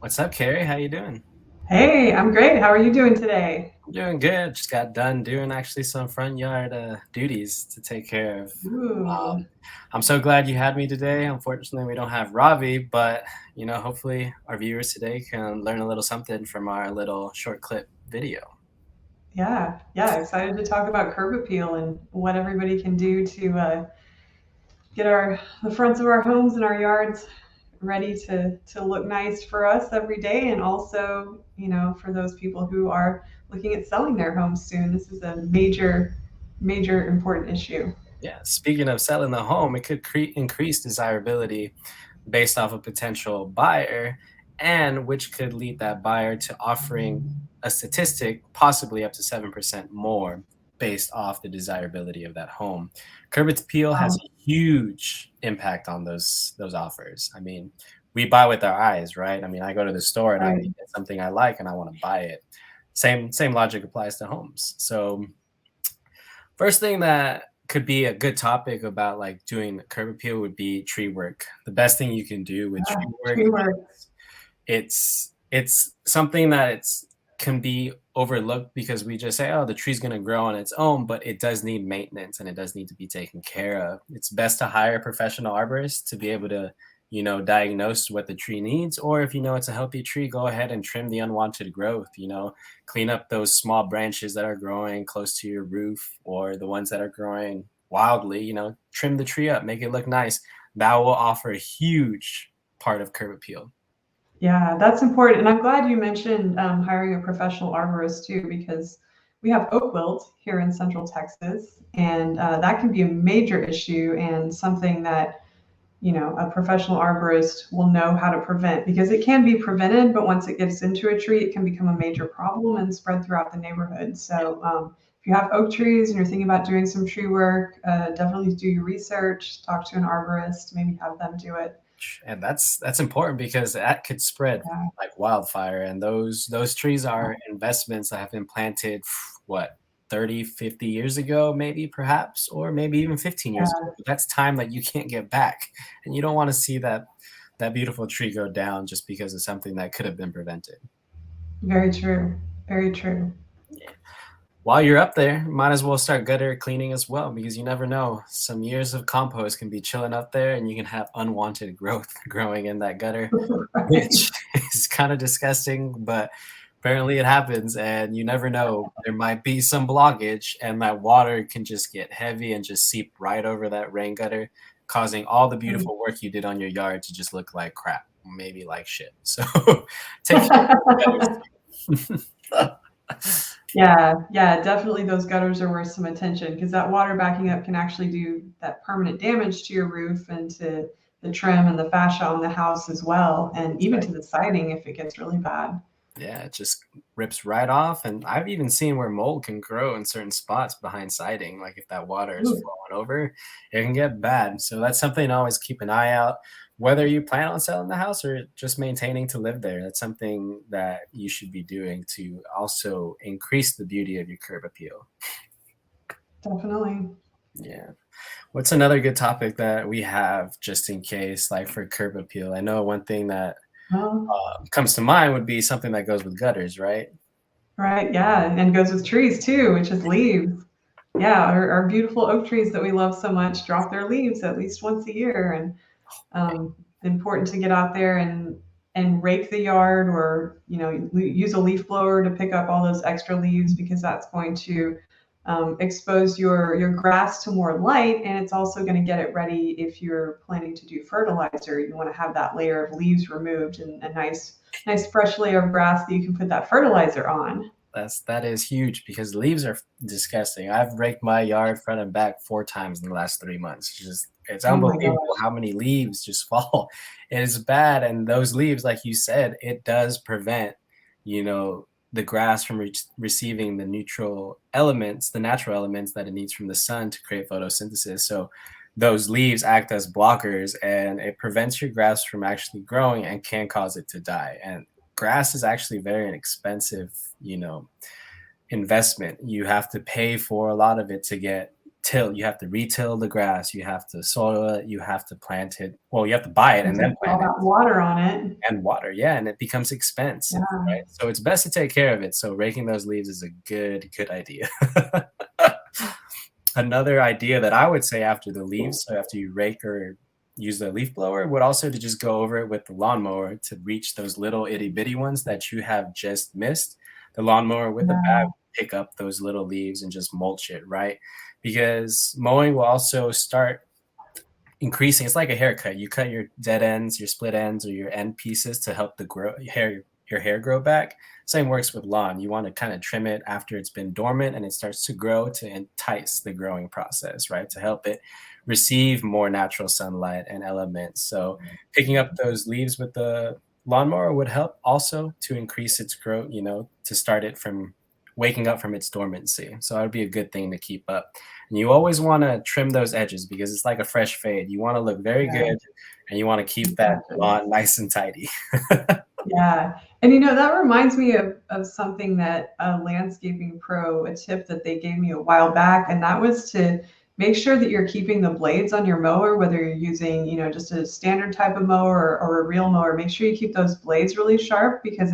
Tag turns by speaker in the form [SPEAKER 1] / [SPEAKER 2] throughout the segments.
[SPEAKER 1] What's up, Carrie? How you doing?
[SPEAKER 2] Hey, I'm great. How are you doing today?
[SPEAKER 1] I'm doing good. Just got done doing actually some front yard duties to take care of.
[SPEAKER 2] Ooh,
[SPEAKER 1] Um, I'm so glad you had me today. Unfortunately, we don't have Ravi, but hopefully our viewers today can learn a little something from our little short clip video.
[SPEAKER 2] yeah. Excited to talk about curb appeal and what everybody can do to get the fronts of our homes and our yards ready to look nice for us every day, and also, for those people who are looking at selling their homes soon. This is a major important issue.
[SPEAKER 1] Yeah, speaking of selling the home, it could increase desirability based off a potential buyer, and which could lead that buyer to offering a statistic possibly up to 7% more based off the desirability of that home. Curb appeal has
[SPEAKER 2] Um,
[SPEAKER 1] a huge impact on those offers. I mean, we buy with our eyes, right? I mean, I go to the store and I
[SPEAKER 2] right.
[SPEAKER 1] look at something I like and I want to buy it. Same logic applies to homes. So first thing that could be a good topic about like doing curb appeal would be tree work. The best thing you can do with
[SPEAKER 2] Yeah,
[SPEAKER 1] tree work
[SPEAKER 2] tree work.
[SPEAKER 1] is it's something that it's can be overlooked because we just say, oh, the tree's going to grow on its own, but it does need maintenance and it does need to be taken care of. It's best to hire a professional arborist to be able to diagnose what the tree needs, or if you know it's a healthy tree, go ahead and trim the unwanted growth, clean up those small branches that are growing close to your roof or the ones that are growing wildly, trim the tree up, make it look nice. That will offer a huge part of curb appeal.
[SPEAKER 2] Yeah, that's important. And I'm glad you mentioned hiring a professional arborist too, because we have oak wilt here in Central Texas, and that can be a major issue and something that, a professional arborist will know how to prevent, because it can be prevented, but once it gets into a tree, it can become a major problem and spread throughout the neighborhood. So if you have oak trees and you're thinking about doing some tree work, definitely do your research, talk to an arborist, maybe have them do it.
[SPEAKER 1] And that's important because that could spread
[SPEAKER 2] Yeah.
[SPEAKER 1] like wildfire, and those trees are investments that have been planted what 30, 50 years ago, maybe, perhaps, or maybe even 15 years ago.
[SPEAKER 2] Yeah.
[SPEAKER 1] But that's time that you can't get back, and you don't want to see that beautiful tree go down just because of something that could have been prevented.
[SPEAKER 2] Very true. Very true.
[SPEAKER 1] While you're up there, might as well start gutter cleaning as well, because you never know. Some years of compost can be chilling up there and you can have unwanted growth growing in that gutter,
[SPEAKER 2] Right.
[SPEAKER 1] which is kind of disgusting, but apparently it happens. And you never know. There might be some blockage and that water can just get heavy and just seep right over that rain gutter, causing all the beautiful work you did on your yard to just look like crap, maybe like shit. So take care of gutters.
[SPEAKER 2] Yeah, definitely those gutters are worth some attention, because that water backing up can actually do that permanent damage to your roof and to the trim and the fascia on the house as well, and even to the siding if it gets really bad.
[SPEAKER 1] Yeah, it just rips right off. And I've even seen where mold can grow in certain spots behind siding. Like if that water is
[SPEAKER 2] Ooh,
[SPEAKER 1] flowing over, it can get bad. So that's something to always keep an eye out. Whether you plan on selling the house or just maintaining to live there, that's something that you should be doing to also increase the beauty of your curb appeal.
[SPEAKER 2] definitely.
[SPEAKER 1] Yeah. What's another good topic that we have just in case, like for curb appeal? I know one thing that
[SPEAKER 2] Well,
[SPEAKER 1] comes to mind would be something that goes with gutters, right?
[SPEAKER 2] right, yeah, and goes with trees too, which is leaves. Yeah, our beautiful oak trees that we love so much drop their leaves at least once a year, and important to get out there and rake the yard, or use a leaf blower to pick up all those extra leaves, because that's going to expose your grass to more light, and it's also going to get it ready if you're planning to do fertilizer. You want to have that layer of leaves removed and a nice fresh layer of grass that you can put that fertilizer on.
[SPEAKER 1] That is huge because leaves are disgusting. I've raked my yard front and back 4 times in the last 3 months. It's
[SPEAKER 2] Oh my
[SPEAKER 1] unbelievable
[SPEAKER 2] gosh.
[SPEAKER 1] how many leaves just fall. It is bad, and those leaves, like you said, it does prevent, the grass from receiving the neutral elements, the natural elements that it needs from the sun to create photosynthesis. So those leaves act as blockers, and it prevents your grass from actually growing and can cause it to die. And grass is actually very inexpensive, investment. You have to pay for a lot of it to get till, you have to retill the grass, you have to soil it, you have to plant it. Well, you have to buy it
[SPEAKER 2] And
[SPEAKER 1] and
[SPEAKER 2] to
[SPEAKER 1] then
[SPEAKER 2] put all
[SPEAKER 1] plant it
[SPEAKER 2] that water on it.
[SPEAKER 1] and water. Yeah, and it becomes expensive,
[SPEAKER 2] Yeah.
[SPEAKER 1] right? So it's best to take care of it. So raking those leaves is a good idea. Another idea that I would say after the leaves, so after you rake or use the leaf blower, would also to just go over it with the lawnmower to reach those little itty bitty ones that you have just missed. The lawnmower with the bag
[SPEAKER 2] Yeah.
[SPEAKER 1] will pick up those little leaves and just mulch it, right? Because mowing will also start increasing. It's like a haircut. You cut your dead ends, your split ends, or your end pieces to help the your hair grow back. Same works with lawn. You want to kind of trim it after it's been dormant and it starts to grow to entice the growing process, right? To help it receive more natural sunlight and elements. So picking up those leaves with the lawnmower would help also to increase its growth, to start it from waking up from its dormancy. So that would be a good thing to keep up. And you always want to trim those edges because it's like a fresh fade. You want to look very
[SPEAKER 2] Yeah.
[SPEAKER 1] good and you want to keep that
[SPEAKER 2] Exactly.
[SPEAKER 1] lawn nice and tidy.
[SPEAKER 2] Yeah. And that reminds me of something that a landscaping pro, a tip that they gave me a while back, and that was to make sure that you're keeping the blades on your mower, whether you're using, just a standard type of mower or a real mower, make sure you keep those blades really sharp because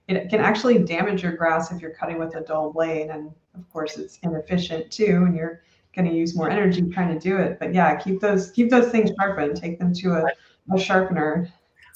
[SPEAKER 2] it can actually damage your grass if you're cutting with a dull blade. And of course it's inefficient too, and you're going to use more energy trying to do it. But yeah, keep those things sharpened, take them to a sharpener.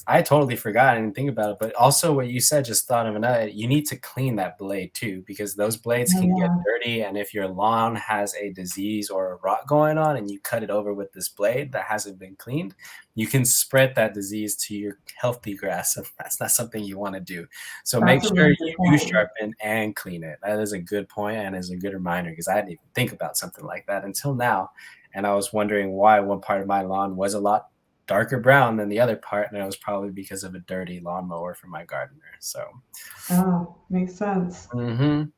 [SPEAKER 1] I totally forgot. I didn't think about it. But also what you said, just thought of another, you need to clean that blade too, because those blades
[SPEAKER 2] Oh
[SPEAKER 1] can get
[SPEAKER 2] yeah.
[SPEAKER 1] dirty. And if your lawn has a disease or a rot going on and you cut it over with this blade that hasn't been cleaned, you can spread that disease to your healthy grass. And that's not something you want to do. So make
[SPEAKER 2] That's a
[SPEAKER 1] sure
[SPEAKER 2] really good
[SPEAKER 1] you do
[SPEAKER 2] point.
[SPEAKER 1] sharpen and clean it. That is a good point and is a good reminder because I didn't even think about something like that until now. And I was wondering why one part of my lawn was a lot darker brown than the other part, and it was probably because of a dirty lawnmower from my gardener. So,
[SPEAKER 2] Oh, makes sense.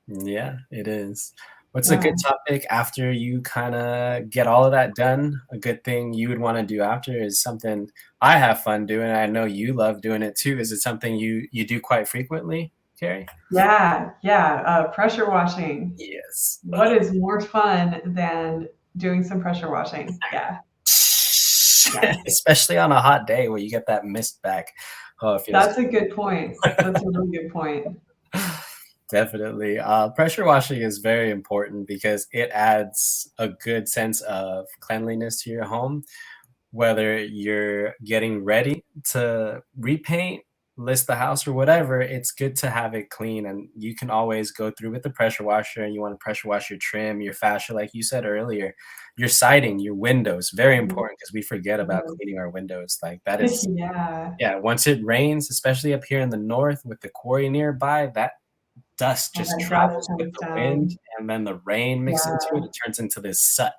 [SPEAKER 1] yeah, it is. What's a good
[SPEAKER 2] Yeah.
[SPEAKER 1] topic after you kind of get all of that done? A good thing you would want to do after is something I have fun doing. I know you love doing it too. Is it something you do quite frequently, Carrie?
[SPEAKER 2] Yeah, yeah. Pressure washing.
[SPEAKER 1] Yes.
[SPEAKER 2] What is more fun than doing some pressure washing? Yeah, yeah.
[SPEAKER 1] Especially on a hot day where you get that mist back. Oh, it feels
[SPEAKER 2] That's a good point. That's a really good point.
[SPEAKER 1] definitely. Pressure washing is very important because it adds a good sense of cleanliness to your home. Whether you're getting ready to repaint, list the house, or whatever, it's good to have it clean. And you can always go through with the pressure washer and you want to pressure wash your trim, your fascia, like you said earlier, your siding, your windows. Very important because we forget about cleaning our windows. Like that is,
[SPEAKER 2] Yeah.
[SPEAKER 1] yeah, once it rains, especially up here in the north with the quarry nearby, that dust
[SPEAKER 2] All
[SPEAKER 1] just
[SPEAKER 2] that dust
[SPEAKER 1] travels with
[SPEAKER 2] comes
[SPEAKER 1] the wind
[SPEAKER 2] down.
[SPEAKER 1] and then the rain mixed into it.
[SPEAKER 2] Yeah.
[SPEAKER 1] It turns into this soot.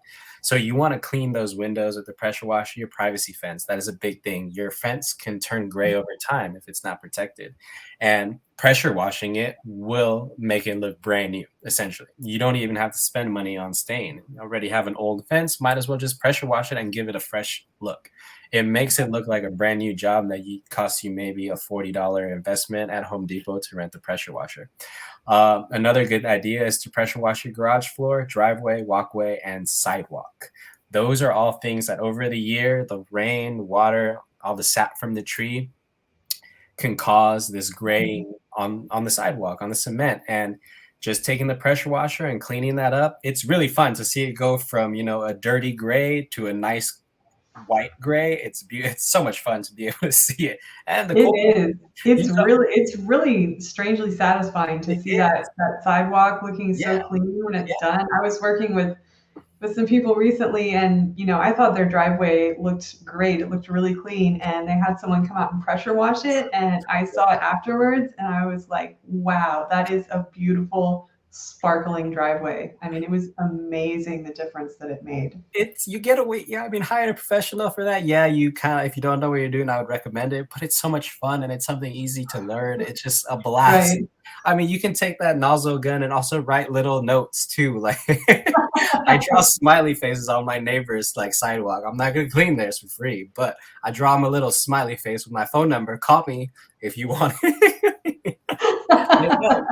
[SPEAKER 1] So you want to clean those windows with the pressure washer, your privacy fence. That is a big thing. Your fence can turn gray over time if it's not protected. And pressure washing it will make it look brand new, essentially. You don't even have to spend money on stain. You already have an old fence, might as well just pressure wash it and give it a fresh look. It makes it look like a brand new job that costs you maybe a $40 investment at Home Depot to rent the pressure washer. Another good idea is to pressure wash your garage floor, driveway, walkway, and sidewalk. Those are all things that over the year, the rain, water, all the sap from the tree can cause this graying on the sidewalk, on the cement. And just taking the pressure washer and cleaning that up, it's really fun to see it go from, a dirty gray to a nice white gray. It's so much fun to be able to see it. And the
[SPEAKER 2] It
[SPEAKER 1] cool
[SPEAKER 2] is.
[SPEAKER 1] you
[SPEAKER 2] It's really strangely satisfying to
[SPEAKER 1] it
[SPEAKER 2] see that
[SPEAKER 1] is.
[SPEAKER 2] that sidewalk looking
[SPEAKER 1] Yeah,
[SPEAKER 2] so clean when it's
[SPEAKER 1] yeah.
[SPEAKER 2] done. I was working with some people recently, and I thought their driveway looked great. It looked really clean, and they had someone come out and pressure wash it, and I saw it afterwards, and I was like, wow, that is a beautiful sparkling driveway. I mean, it was amazing the difference that it made.
[SPEAKER 1] It's you get away. Yeah, I mean, hire a professional for that. Yeah, you kind of if you don't know what you're doing, I would recommend it. But it's so much fun and it's something easy to learn. It's just a blast.
[SPEAKER 2] Right.
[SPEAKER 1] I mean, you can take that nozzle gun and also write little notes too. Like I draw smiley faces on my neighbor's like sidewalk. I'm not gonna clean theirs for free, but I draw them a little smiley face with my phone number. Call me if you want. It does.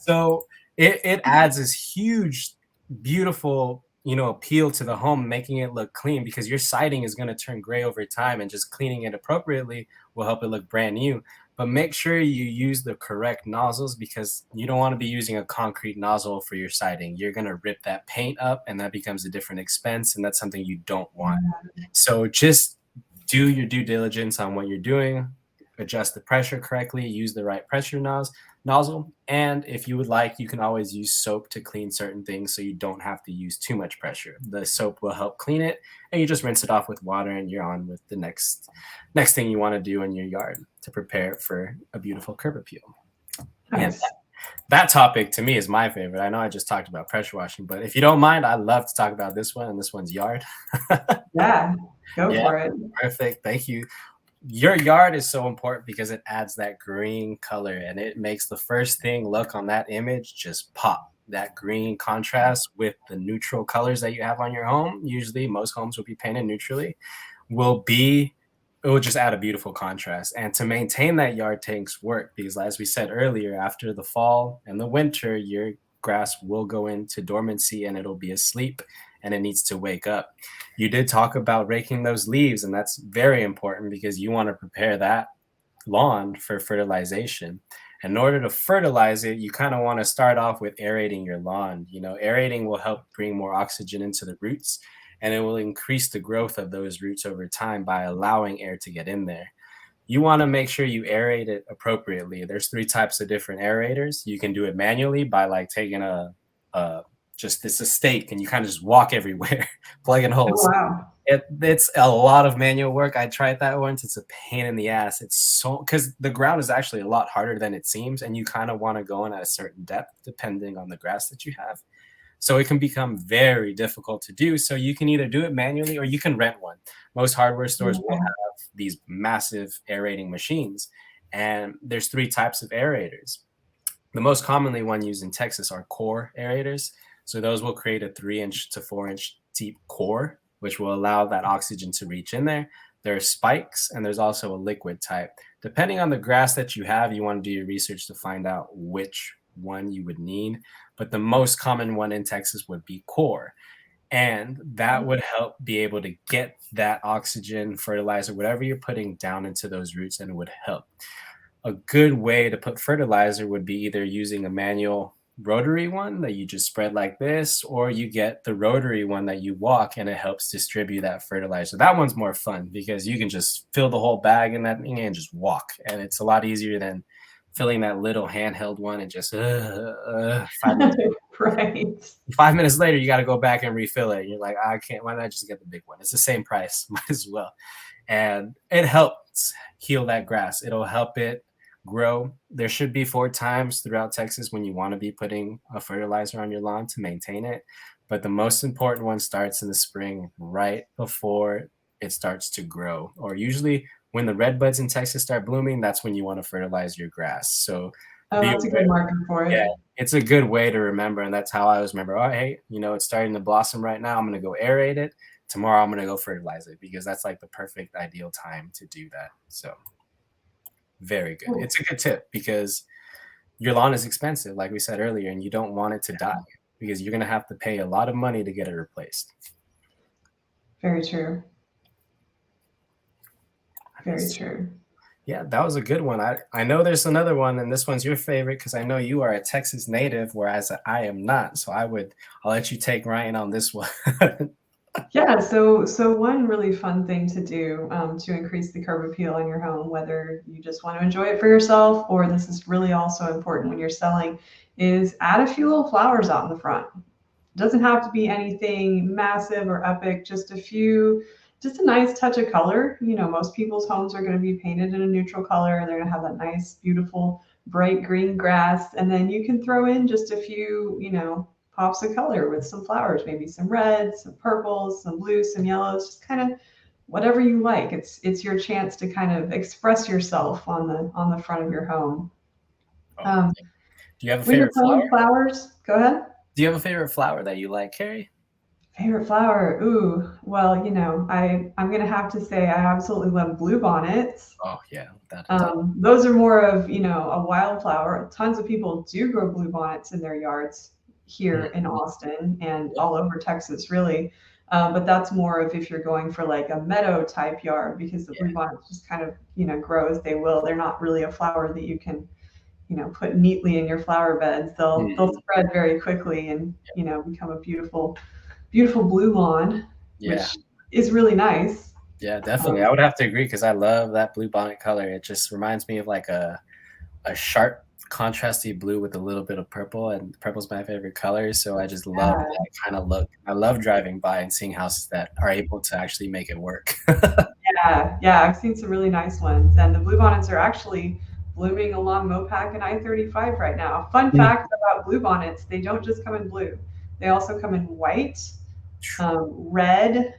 [SPEAKER 1] So it adds this huge, beautiful appeal to the home, making it look clean, because your siding is going to turn gray over time, and just cleaning it appropriately will help it look brand new. But make sure you use the correct nozzles, because you don't want to be using a concrete nozzle for your siding. You're going to rip that paint up, and that becomes a different expense, and that's something you don't want. So just do your due diligence on what you're doing, adjust the pressure correctly, use the right pressure nozzle. And if you would like, you can always use soap to clean certain things, so you don't have to use too much pressure. The soap will help clean it, and you just rinse it off with water, and you're on with the next thing you want to do in your yard to prepare for a beautiful curb appeal.
[SPEAKER 2] Nice.
[SPEAKER 1] And that topic to me is my favorite. I know I just talked about pressure washing, but if you don't mind, I'd love to talk about this one, and this one's yard.
[SPEAKER 2] Yeah, go for it.
[SPEAKER 1] Perfect. Thank you. Your yard is so important because it adds that green color, and it makes the first thing look on that image just pop. That green contrast with the neutral colors that you have on your home, usually most homes will be painted neutrally, it will just add a beautiful contrast. And to maintain that yard takes work, because as we said earlier, after the fall and the winter, your grass will go into dormancy and it'll be asleep, and it needs to wake up. You did talk about raking those leaves, and that's very important because you want to prepare that lawn for fertilization. In order to fertilize it, you kind of want to start off with aerating your lawn. Aerating will help bring more oxygen into the roots, and it will increase the growth of those roots over time by allowing air to get in there. You want to make sure you aerate it appropriately. There's 3 types of different aerators. You can do it manually by like taking a stake, and you kind of just walk everywhere, plugging holes.
[SPEAKER 2] Oh, wow.
[SPEAKER 1] It's a lot of manual work. I tried that once. It's a pain in the ass. It's so, because the ground is actually a lot harder than it seems, and you kind of want to go in at a certain depth depending on the grass that you have. So it can become very difficult to do. So you can either do it manually or you can rent one. Most hardware stores will have these massive aerating machines, and there's 3 types of aerators. The most commonly one used in Texas are core aerators. So those will create a 3-inch to 4-inch deep core, which will allow that oxygen to reach in there. There are spikes, and there's also a liquid type. Depending on the grass that you have, you want to do your research to find out which one you would need. But the most common one in Texas would be core. And that would help be able to get that oxygen, fertilizer, whatever you're putting down into those roots, and it would help. A good way to put fertilizer would be either using a manual rotary one that you just spread like this, or you get the rotary one that you walk, and it helps distribute that fertilizer. That one's more fun because you can just fill the whole bag in that thing and just walk, and it's a lot easier than filling that little handheld one and just 5 minutes.
[SPEAKER 2] Right.
[SPEAKER 1] 5 minutes later, you got to go back and refill it. You're like, I can't. Why don't I just get the big one? It's the same price, might as well. And it helps heal that grass. It'll help it grow. There should be 4 times throughout Texas when you want to be putting a fertilizer on your lawn to maintain it. But the most important one starts in the spring, right before it starts to grow, or usually when the red buds in Texas start blooming, that's when you want to fertilize your grass. So
[SPEAKER 2] that's a good marker for it.
[SPEAKER 1] Yeah, it's a good way to remember. And that's how I always remember, hey, it's starting to blossom right now. I'm going to go aerate it. Tomorrow I'm going to go fertilize it, because that's like the perfect ideal time to do that. So very good. It's a good tip because your lawn is expensive, like we said earlier, and you don't want it to die because you're going to have to pay a lot of money to get it replaced.
[SPEAKER 2] Very true. Very true.
[SPEAKER 1] Yeah, that was a good one. I know there's another one, and this one's your favorite because I know you are a Texas native, whereas I am not. So I'll let you take Ryan on this one.
[SPEAKER 2] Yeah, so one really fun thing to do to increase the curb appeal in your home, whether you just want to enjoy it for yourself or this is really also important when you're selling, is add a few little flowers out in the front. It doesn't have to be anything massive or epic, just a nice touch of color. Most people's homes are going to be painted in a neutral color. They're going to have that nice, beautiful, bright green grass. And then you can throw in just a few, pops of color with some flowers, maybe some reds, some purples, some blues, some yellows, just kind of whatever you like. It's your chance to kind of express yourself on the front of your home.
[SPEAKER 1] Do you have a favorite flower?
[SPEAKER 2] Flowers? Go ahead.
[SPEAKER 1] Do you have a favorite flower that you like, Carrie?
[SPEAKER 2] Favorite flower? Ooh, well, I'm going to have to say I absolutely love bluebonnets.
[SPEAKER 1] Oh, yeah.
[SPEAKER 2] Those are more of, a wildflower. Tons of people do grow bluebonnets in their yards. here in
[SPEAKER 1] Mhm.
[SPEAKER 2] Austin and
[SPEAKER 1] Yeah.
[SPEAKER 2] all over Texas, really. But that's more of if you're going for like a meadow type yard because the
[SPEAKER 1] Yeah.
[SPEAKER 2] bluebonnets just kind of, grow as they will. They're not really a flower that you can, put neatly in your flower beds. They'll
[SPEAKER 1] Mhm.
[SPEAKER 2] spread very quickly and, become a beautiful, beautiful blue lawn,
[SPEAKER 1] Yeah.
[SPEAKER 2] which is really nice.
[SPEAKER 1] Yeah, definitely. I
[SPEAKER 2] Um,
[SPEAKER 1] would have to agree because I love that blue bonnet color. It just reminds me of like a sharp contrasty blue with a little bit of purple, and purple's my favorite color, so I just love
[SPEAKER 2] yeah,
[SPEAKER 1] that kind of look. I love driving by and seeing houses that are able to actually make it work.
[SPEAKER 2] yeah, yeah. I've seen some really nice ones, and the bluebonnets are actually blooming along Mopac and I-35 right now. Fun
[SPEAKER 1] Mm.
[SPEAKER 2] fact about bluebonnets: they don't just come in blue; they also come in white, red,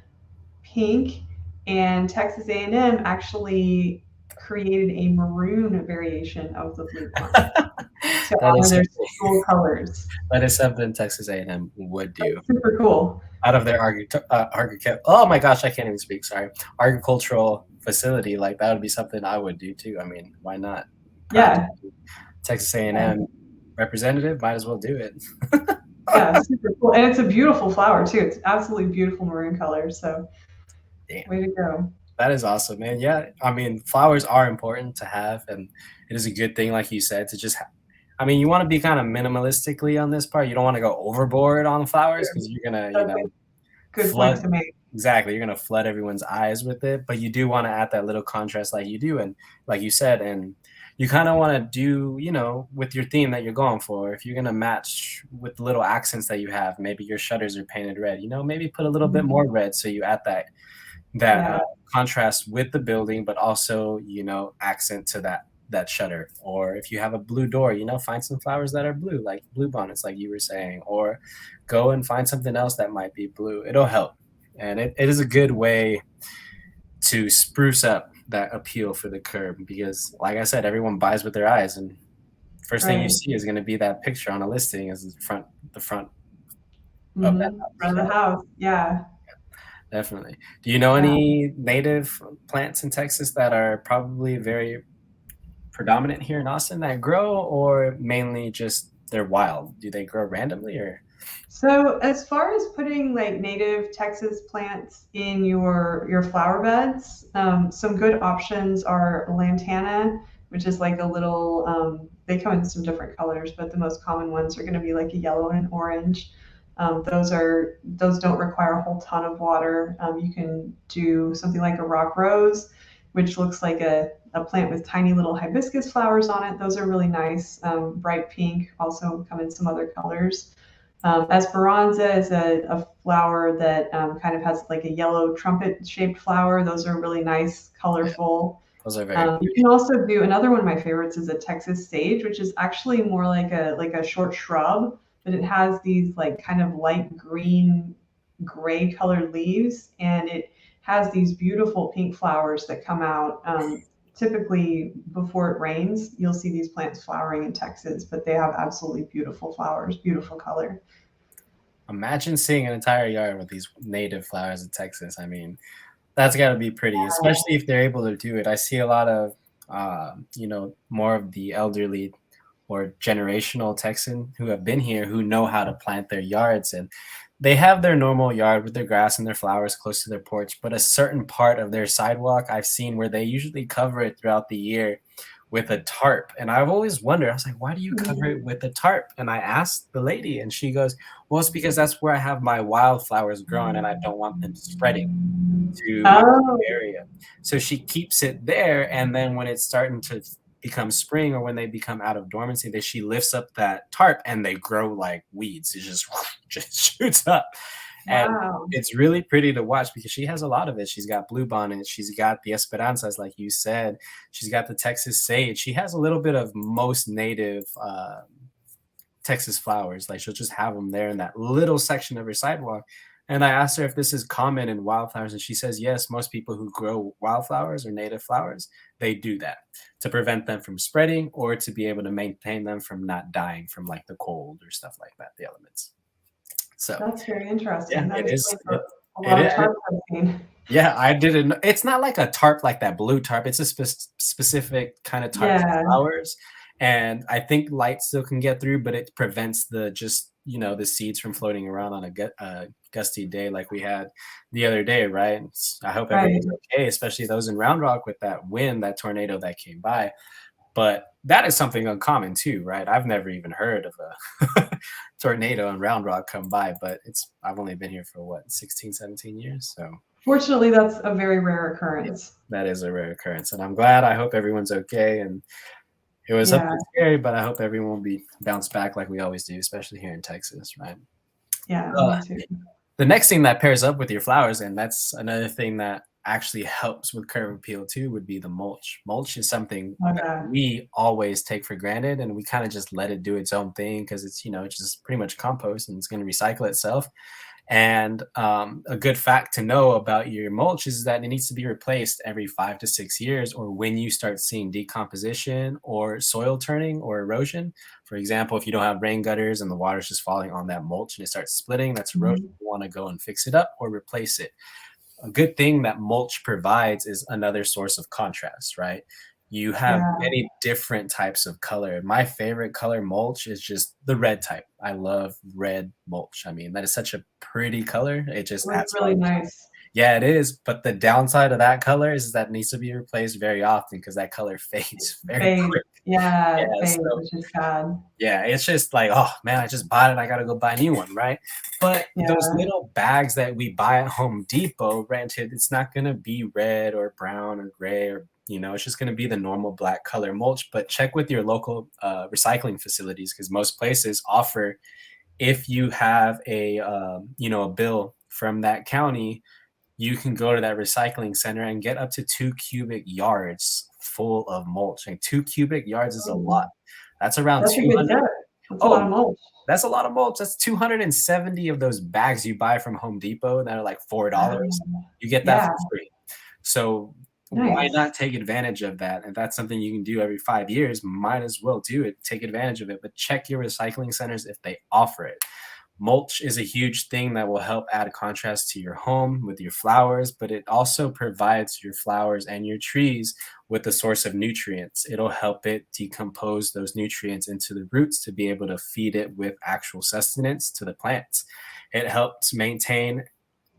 [SPEAKER 2] pink, and Texas A&M actually created a maroon variation of the bluebonnet to
[SPEAKER 1] That
[SPEAKER 2] honor
[SPEAKER 1] is
[SPEAKER 2] their
[SPEAKER 1] something
[SPEAKER 2] school colors.
[SPEAKER 1] that is something Texas A&M would do.
[SPEAKER 2] That's super cool.
[SPEAKER 1] Out of their oh my gosh, I can't even speak, sorry. Agricultural facility, like, that would be something I would do too. I mean, why not? Proud to
[SPEAKER 2] Yeah,
[SPEAKER 1] be Texas
[SPEAKER 2] yeah,
[SPEAKER 1] A&M representative, might as well do it.
[SPEAKER 2] yeah, super cool. And it's a beautiful flower too. It's absolutely beautiful maroon color. So
[SPEAKER 1] Damn,
[SPEAKER 2] way to go.
[SPEAKER 1] that is awesome, man. Yeah, I mean, flowers are important to have, and it is a good thing, like you said, to just I mean, you wanna be kinda minimalistically on this part. You don't wanna go overboard on flowers because 'cause you're gonna,
[SPEAKER 2] That's a good point
[SPEAKER 1] flood
[SPEAKER 2] to make.
[SPEAKER 1] exactly, you're gonna flood everyone's eyes with it, but you do wanna add that little contrast like you do, and like you said, and you kinda wanna do, with your theme that you're going for, if you're gonna match with the little accents that you have, maybe your shutters are painted red, maybe put a little bit
[SPEAKER 2] Mhm.
[SPEAKER 1] more red so you add that
[SPEAKER 2] Yeah,
[SPEAKER 1] contrast with the building, but also accent to that shutter. Or if you have a blue door, find some flowers that are blue, like blue bonnets, like you were saying, or go and find something else that might be blue. It'll help, and it is a good way to spruce up that appeal for the curb because, like I said, everyone buys with their eyes, and first thing you
[SPEAKER 2] right.
[SPEAKER 1] see is going to be that picture on a listing as the front of that
[SPEAKER 2] Front of
[SPEAKER 1] house.
[SPEAKER 2] the house. Yeah.
[SPEAKER 1] Definitely. Do you know
[SPEAKER 2] Yeah.
[SPEAKER 1] any native plants in Texas that are probably very predominant here in Austin that grow, or mainly just they're wild? Do they grow randomly or?
[SPEAKER 2] So as far as putting like native Texas plants in your flower beds, some good options are lantana, which is like a little. They come in some different colors, but the most common ones are going to be like a yellow and an orange. Those don't require a whole ton of water. You can do something like a rock rose, which looks like a plant with tiny little hibiscus flowers on it. Those are really nice, bright pink. Also come in some other colors. Esperanza is a flower that kind of has like a yellow trumpet shaped flower. Those are really nice,
[SPEAKER 1] Yeah,
[SPEAKER 2] colorful.
[SPEAKER 1] those are very
[SPEAKER 2] You
[SPEAKER 1] pretty.
[SPEAKER 2] can also do another one of my favorites is a Texas sage, which is actually more like a short shrub, but it has these like kind of light green, gray colored leaves, and it has these beautiful pink flowers that come out. Typically, before it rains, you'll see these plants flowering in Texas, but they have absolutely beautiful flowers, beautiful color.
[SPEAKER 1] Imagine seeing an entire yard with these native flowers in Texas. I mean, that's got to be pretty, especially if they're able to do it. I see a lot of, more of the elderly or generational Texan who have been here who know how to plant their yards, and they have their normal yard with their grass and their flowers close to their porch, but a certain part of their sidewalk I've seen where they usually cover it throughout the year with a tarp. And I've always wondered, I was like, why do you cover it with a tarp? And I asked the lady, and she goes, well, it's because that's where I have my wildflowers growing and I don't want them spreading to my
[SPEAKER 2] Oh,
[SPEAKER 1] area. So she keeps it there, and then when it's starting to become spring or when they become out of dormancy, that she lifts up that tarp and they grow like weeds. It just just shoots up, and
[SPEAKER 2] wow.
[SPEAKER 1] it's really pretty to watch because she has a lot of it. She's got bluebonnet, she's got the esperanzas, like you said, she's got the Texas sage. She has a little bit of most native Texas flowers. Like she'll just have them there in that little section of her sidewalk. And I asked her if this is common in wildflowers, and she says yes. Most people who grow wildflowers or native flowers, they do that to prevent them from spreading or to be able to maintain them from not dying from like the cold or stuff like that, the elements. So
[SPEAKER 2] That's very
[SPEAKER 1] yeah,
[SPEAKER 2] interesting. That
[SPEAKER 1] it is.
[SPEAKER 2] explains a
[SPEAKER 1] It
[SPEAKER 2] lot of
[SPEAKER 1] is.
[SPEAKER 2] tarp I've seen.
[SPEAKER 1] Yeah, I didn't. It's not like a tarp like that blue tarp. It's a specific kind of tarp for
[SPEAKER 2] Yeah,
[SPEAKER 1] flowers, and I think light still can get through, but it prevents the just the seeds from floating around on a gusty day like we had the other day, right? I hope
[SPEAKER 2] Right.
[SPEAKER 1] everyone's okay, especially those in Round Rock with that wind, that tornado that came by. But that is something uncommon too, right? I've never even heard of a tornado in Round Rock come by, but I've only been here for what, 16, 17 years. So
[SPEAKER 2] Fortunately, that's a very rare
[SPEAKER 1] yeah,
[SPEAKER 2] occurrence.
[SPEAKER 1] that is a rare occurrence. And I'm glad. I hope everyone's okay. And it was something
[SPEAKER 2] Yeah.
[SPEAKER 1] scary, but I hope everyone will be bounced back like we always do, especially here in Texas, right?
[SPEAKER 2] Yeah,
[SPEAKER 1] Uh,
[SPEAKER 2] me too.
[SPEAKER 1] the next thing that pairs up with your flowers, and that's another thing that actually helps with curb appeal too, would be the mulch. Mulch is something
[SPEAKER 2] Oh,
[SPEAKER 1] that
[SPEAKER 2] yeah.
[SPEAKER 1] we always take for granted, and we kind of just let it do its own thing because it's just pretty much compost and it's going to recycle itself. And a good fact to know about your mulch is that it needs to be replaced every 5 to 6 years, or when you start seeing decomposition or soil turning or erosion. For example, if you don't have rain gutters and the water's just falling on that mulch and it starts splitting, that's erosion.
[SPEAKER 2] Mhm.
[SPEAKER 1] You want to go and fix it up or replace it. A good thing that mulch provides is another source of contrast, right? You have
[SPEAKER 2] Yeah,
[SPEAKER 1] many different types of color. My favorite color mulch is just the red type. I love red mulch. I mean, that is such a pretty color. It
[SPEAKER 2] it
[SPEAKER 1] just
[SPEAKER 2] looks
[SPEAKER 1] adds
[SPEAKER 2] really
[SPEAKER 1] volume.
[SPEAKER 2] nice.
[SPEAKER 1] Yeah, it is. But the downside of that color is that it needs to be replaced very often because that color fades very
[SPEAKER 2] Fades.
[SPEAKER 1] quick.
[SPEAKER 2] Yeah, it
[SPEAKER 1] Yeah,
[SPEAKER 2] fades,
[SPEAKER 1] so
[SPEAKER 2] which is sad.
[SPEAKER 1] yeah, it's just like, oh man, I just bought it. I gotta go buy a new one, right? But those
[SPEAKER 2] Yeah.
[SPEAKER 1] little bags that we buy at Home Depot, granted, it's not gonna be red or brown or gray or it's just gonna be the normal black color mulch. But check with your local recycling facilities because most places offer, if you have a bill from that county, you can go to that recycling center and get up to 2 cubic yards full of mulch. And 2 cubic yards is a lot.
[SPEAKER 2] Ooh,
[SPEAKER 1] That's around
[SPEAKER 2] that's a good
[SPEAKER 1] 200.
[SPEAKER 2] tip. That's a lot of
[SPEAKER 1] Oh,
[SPEAKER 2] mulch.
[SPEAKER 1] that's a lot of mulch. That's 270 of those bags you buy from Home Depot that are like $4.
[SPEAKER 2] Wow.
[SPEAKER 1] You get that
[SPEAKER 2] Yeah,
[SPEAKER 1] for free. So why
[SPEAKER 2] nice.
[SPEAKER 1] not take advantage of that? If that's something you can do every 5 years, might as well do it. Take advantage of it. But check your recycling centers if they offer it. Mulch is a huge thing that will help add contrast to your home with your flowers, but it also provides your flowers and your trees with a source of nutrients. It'll help it decompose those nutrients into the roots to be able to feed it with actual sustenance to the plants. It helps maintain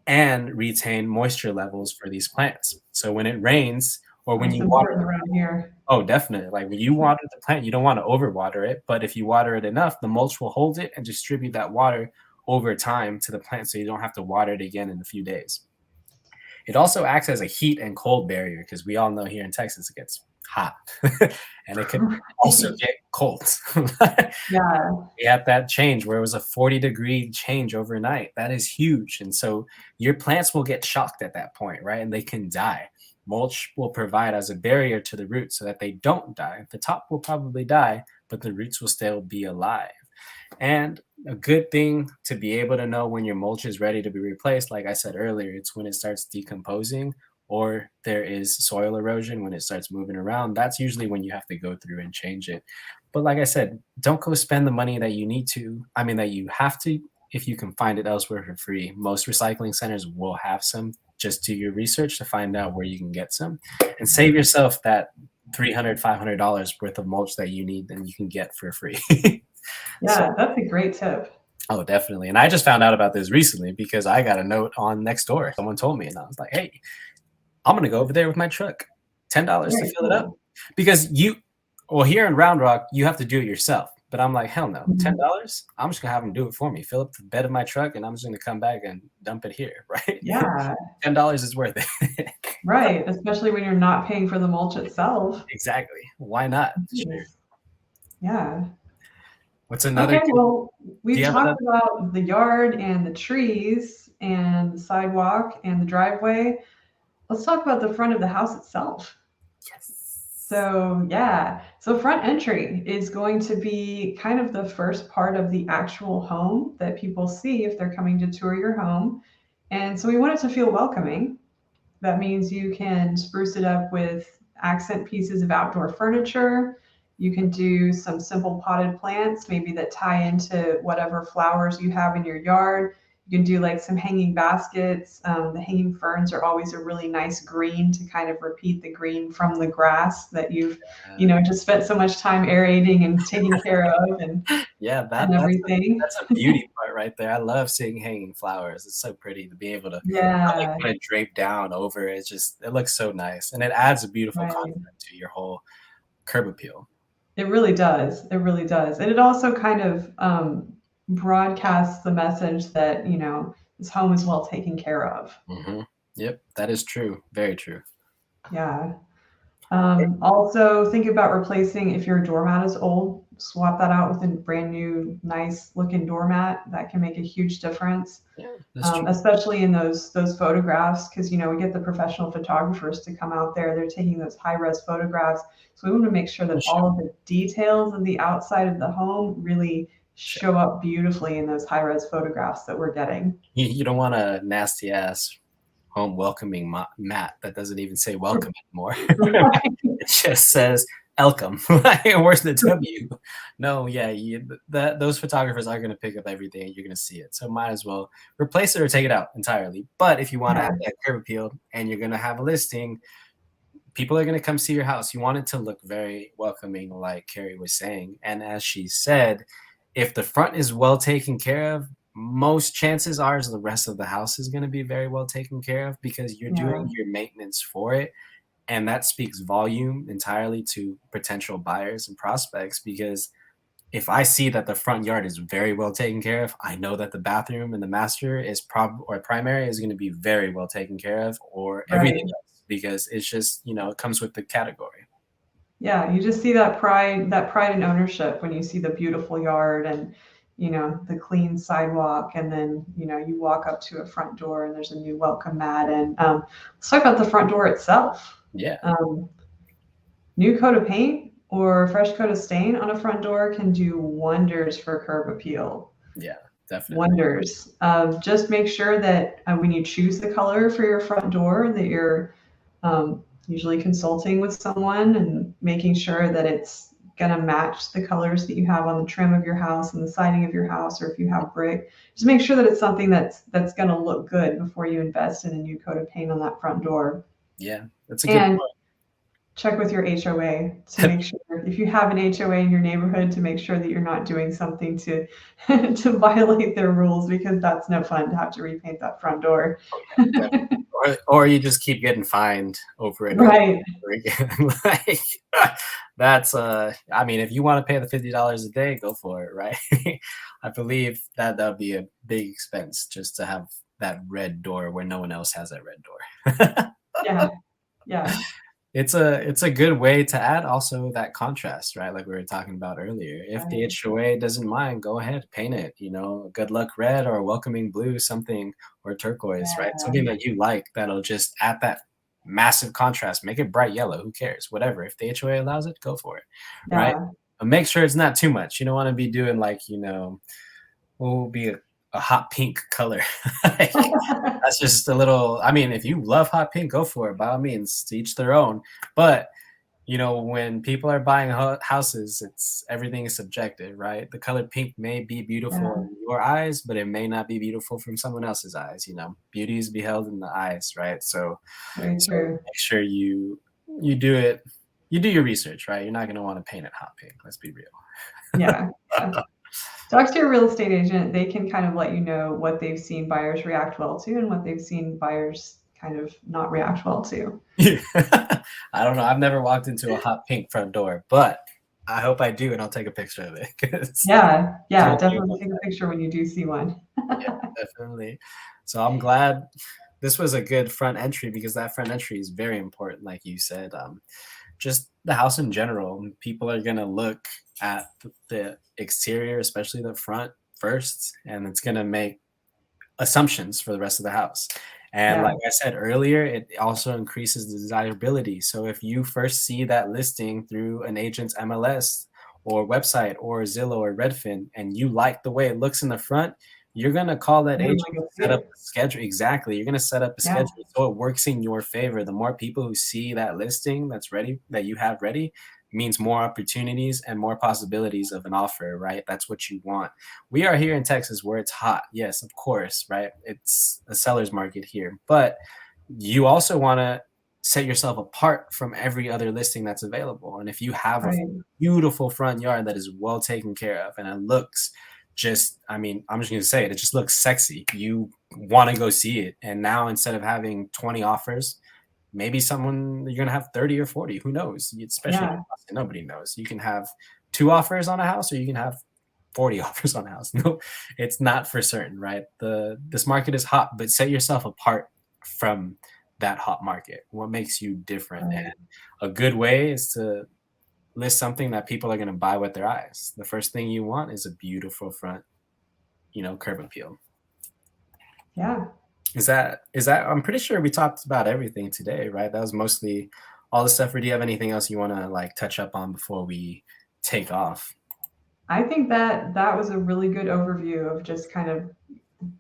[SPEAKER 1] and retain moisture levels for these plants. So when it rains or when
[SPEAKER 2] That's
[SPEAKER 1] you water.
[SPEAKER 2] important around here.
[SPEAKER 1] Oh, definitely. Like when you water the plant, you don't want to overwater it, but if you water it enough, the mulch will hold it and distribute that water over time to the plant so you don't have to water it again in a few days. It also acts as a heat and cold barrier because we all know here in Texas it gets hot and it could also
[SPEAKER 2] Right.
[SPEAKER 1] get cold.
[SPEAKER 2] Yeah,
[SPEAKER 1] We had that change where it was a 40-degree change overnight. That is huge. And so your plants will get shocked at that point, right? And they can die. Mulch will provide as a barrier to the roots so that they don't die. The top will probably die, but the roots will still be alive. And a good thing to be able to know when your mulch is ready to be replaced, like I said earlier, it's when it starts decomposing or there is soil erosion when it starts moving around. That's usually when you have to go through and change it. But like I said, don't go spend the money that you need to, I mean, that you have to, if you can find it elsewhere for free. Most recycling centers will have some. Just do your research to find out where you can get some and save yourself that $300, $500 worth of mulch that you need and you can get for free. So,
[SPEAKER 2] yeah, that's a great tip.
[SPEAKER 1] oh, definitely. And I just found out about this recently because I got a note on Nextdoor. Someone told me, and I was like, hey, I'm going to go over there with my truck. $10 to
[SPEAKER 2] Very
[SPEAKER 1] fill it up.
[SPEAKER 2] cool.
[SPEAKER 1] Because well, here in Round Rock, you have to do it yourself. But I'm like, hell no,
[SPEAKER 2] Mhm.
[SPEAKER 1] $10? I'm just going to have them do it for me. Fill up the bed of my truck, and I'm just going to come back and dump it here, right?
[SPEAKER 2] Yeah,
[SPEAKER 1] $10 is worth it.
[SPEAKER 2] right, especially when you're not paying for the mulch itself.
[SPEAKER 1] Exactly. Why not? Sure.
[SPEAKER 2] Nice. Yeah.
[SPEAKER 1] What's another
[SPEAKER 2] Okay,
[SPEAKER 1] tip?
[SPEAKER 2] well,
[SPEAKER 1] Do
[SPEAKER 2] we've
[SPEAKER 1] you have another?
[SPEAKER 2] talked about the yard and the trees and the sidewalk and the driveway. Let's talk about the front of the house itself.
[SPEAKER 1] Yes.
[SPEAKER 2] So, yeah. So, front entry is going to be kind of the first part of the actual home that people see if they're coming to tour your home. And so, we want it to feel welcoming. That means you can spruce it up with accent pieces of outdoor furniture. You can do some simple potted plants, maybe that tie into whatever flowers you have in your yard. You You can do like some hanging baskets. The hanging ferns are always a really nice green to kind of repeat the green from the grass that you've, just spent so much time aerating and taking care of
[SPEAKER 1] Yeah,
[SPEAKER 2] and everything.
[SPEAKER 1] that's a beauty part right there. I love seeing hanging flowers. It's so pretty to be able to like
[SPEAKER 2] Yeah,
[SPEAKER 1] kind of drape down over it. It looks so nice, and it adds a beautiful
[SPEAKER 2] right.
[SPEAKER 1] concept to your whole curb appeal.
[SPEAKER 2] It really does. It really does. And it also kind of broadcasts the message that, this home is well taken care of.
[SPEAKER 1] Yep, that is true. Very true.
[SPEAKER 2] Yeah. Also, think about replacing if your doormat is old, swap that out with a brand new, nice looking doormat. That can make a huge difference,
[SPEAKER 1] Yeah, that's true.
[SPEAKER 2] especially in those photographs, because we get the professional photographers to come out there. They're taking those high res photographs, so we want to make sure that all of the details of the outside of the home really show up beautifully in those high res photographs that we're getting.
[SPEAKER 1] You don't want a nasty ass home welcoming mat that doesn't even say welcome anymore. It just says welcome. Where's the W? No, yeah, those photographers are going to pick up everything. You're going to see it. So might as well replace it or take it out entirely. But if you want to have that curb appeal and you're going to have a listing, people are going to come see your house. You want it to look very welcoming, like Carrie was saying. And as she said, if the front is well taken care of, most chances are the rest of the house is going to be very well taken care of because you're doing your maintenance for it. And that speaks volume entirely to potential buyers and prospects, because if I see that the front yard is very well taken care of, I know that the bathroom and the master is primary is going to be very well taken care of, or everything else, because it's just, it comes with the category.
[SPEAKER 2] Yeah, you just see that pride in ownership when you see the beautiful yard and the clean sidewalk, and then you walk up to a front door and there's a new welcome mat. And let's talk about the front door itself.
[SPEAKER 1] Yeah.
[SPEAKER 2] New coat of paint or fresh coat of stain on a front door can do wonders for curb appeal.
[SPEAKER 1] Yeah, definitely.
[SPEAKER 2] Wonders. Just make sure that when you choose the color for your front door, that you're usually consulting with someone and making sure that it's going to match the colors that you have on the trim of your house and the siding of your house, or if you have brick. Just make sure that it's something that's going to look good before you invest in a new coat of paint on that front door.
[SPEAKER 1] Yeah, that's a good point.
[SPEAKER 2] Check with your HOA to make sure, if you have an HOA in your neighborhood, to make sure that you're not doing something to to violate their rules, because that's no fun to have to repaint that front door.
[SPEAKER 1] Or you just keep getting fined over it.
[SPEAKER 2] Right.
[SPEAKER 1] Over again. Like, that's I mean, if you want to pay the $50 a day, go for it, right? I believe that would be a big expense just to have that red door where no one else has that red door.
[SPEAKER 2] Yeah.
[SPEAKER 1] It's a good way to add also that contrast, right? Like we were talking about earlier. If the HOA doesn't mind, go ahead, paint it, good luck red or welcoming blue, something, or turquoise, right? Something that you like that'll just add that massive contrast, make it bright yellow, who cares? Whatever. If the HOA allows it, go for it. Right? But make sure it's not too much. You don't want to be doing like, what will be a hot pink color. That's just a little, I mean, if you love hot pink, go for it, by all means, to each their own. But when people are buying houses, everything is subjective, right? The color pink may be beautiful in your eyes, but it may not be beautiful from someone else's eyes. Beauty is beheld in the eyes, right? So make sure you do it. You do your research, right? You're not going to want to paint it hot pink. Let's be real.
[SPEAKER 2] Yeah. Talk to your real estate agent. They can kind of let you know what they've seen buyers react well to and what they've seen buyers kind of not react well to.
[SPEAKER 1] I don't know. I've never walked into a hot pink front door, but I hope I do, and I'll take a picture of it.
[SPEAKER 2] Yeah, definitely take a picture when you do see one.
[SPEAKER 1] Yeah, definitely. So I'm glad this was a good front entry, because that front entry is very important, like you said. Just the house in general, people are going to look at the exterior, especially the front, first, and it's going to make assumptions for the rest of the house. And like I said earlier, it also increases the desirability. So if you first see that listing through an agent's MLS or website or Zillow or Redfin, and you like the way it looks in the front, you're going to call that agent, set up a schedule. Exactly. You're going to set up a schedule so it works in your favor. The more people who see that listing that's ready, that you have ready, means more opportunities and more possibilities of an offer, right? That's what you want. We are here in Texas where it's hot. Yes, of course, right? It's a seller's market here, but you also want to set yourself apart from every other listing that's available. And if you have a
[SPEAKER 2] Right.
[SPEAKER 1] beautiful front yard that is well taken care of and it looks just, I mean, I'm just going to say it just looks sexy. You want to go see it. And now instead of having 20 offers, maybe someone you're going to have 30 or 40, who knows? Especially
[SPEAKER 2] Yeah.
[SPEAKER 1] nobody knows. You can have 2 offers on a house or you can have 40 offers on a house. No, it's not for certain, right? This market is hot, but set yourself apart from that hot market. What makes you different?
[SPEAKER 2] Right.
[SPEAKER 1] And a good way is to list something that people are going to buy with their eyes. The first thing you want is a beautiful front, curb appeal.
[SPEAKER 2] Yeah.
[SPEAKER 1] Is that I'm pretty sure we talked about everything today, right? That was mostly all the stuff. Or do you have anything else you want to like touch up on before we take off?
[SPEAKER 2] I think that that was a really good overview of just kind of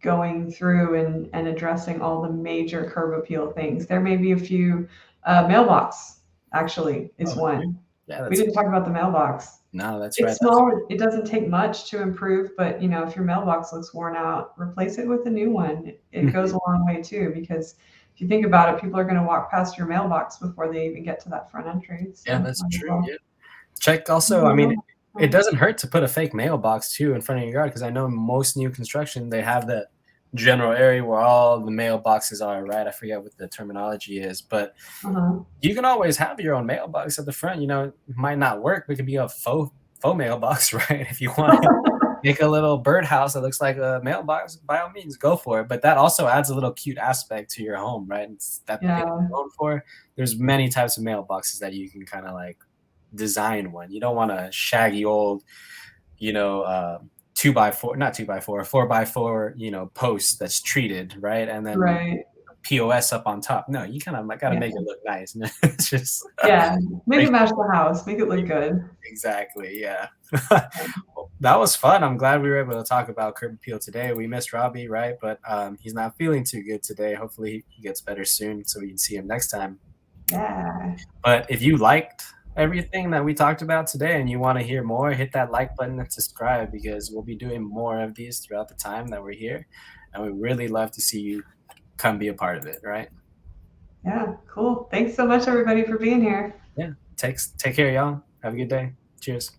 [SPEAKER 2] going through and addressing all the major curb appeal things. There may be a few. Mailbox actually is
[SPEAKER 1] Oh,
[SPEAKER 2] one.
[SPEAKER 1] yeah,
[SPEAKER 2] We
[SPEAKER 1] that's
[SPEAKER 2] didn't talk about the mailbox.
[SPEAKER 1] no, that's right.
[SPEAKER 2] It's small. It doesn't take much to improve, but if your mailbox looks worn out, replace it with a new one. It
[SPEAKER 1] Mhm.
[SPEAKER 2] goes a long way too, because if you think about it, people are going to walk past your mailbox before they even get to that front entry.
[SPEAKER 1] Yeah,
[SPEAKER 2] So
[SPEAKER 1] that's
[SPEAKER 2] might as
[SPEAKER 1] true.
[SPEAKER 2] well.
[SPEAKER 1] Yeah. Check also, I mean, it doesn't hurt to put a fake mailbox too in front of your yard because I know most new construction they have that general area where all the mailboxes are, right? I forget what the terminology is, but
[SPEAKER 2] Uh-huh.
[SPEAKER 1] you can always have your own mailbox at the front. It might not work, but it could be a faux mailbox, right? If you want to make a little birdhouse that looks like a mailbox, by all means, go for it. But that also adds a little cute aspect to your home, right? That the thing
[SPEAKER 2] Yeah.
[SPEAKER 1] you're known for. There's many types of mailboxes that you can kind of like design one. You don't want a shaggy old, you know, uh, 2x4, not 2x4, 4x4, post that's treated, right? And then
[SPEAKER 2] Right.
[SPEAKER 1] POS up on top. No, you kind of like got to
[SPEAKER 2] Yeah.
[SPEAKER 1] make it look nice. It's just
[SPEAKER 2] Yeah. Make
[SPEAKER 1] make
[SPEAKER 2] it match the house. Make it look good.
[SPEAKER 1] exactly, yeah. Well, that was fun. I'm glad we were able to talk about curb appeal today. We missed Robbie, right? But he's not feeling too good today. Hopefully he gets better soon so we can see him next time.
[SPEAKER 2] Yeah.
[SPEAKER 1] But if you liked everything that we talked about today and you want to hear more, hit that like button and subscribe because we'll be doing more of these throughout the time that we're here. And we really love to see you come be a part of it, right?
[SPEAKER 2] Yeah. Cool. Thanks so much, everybody, for being here.
[SPEAKER 1] Yeah. Take care, y'all. Have a good day. Cheers.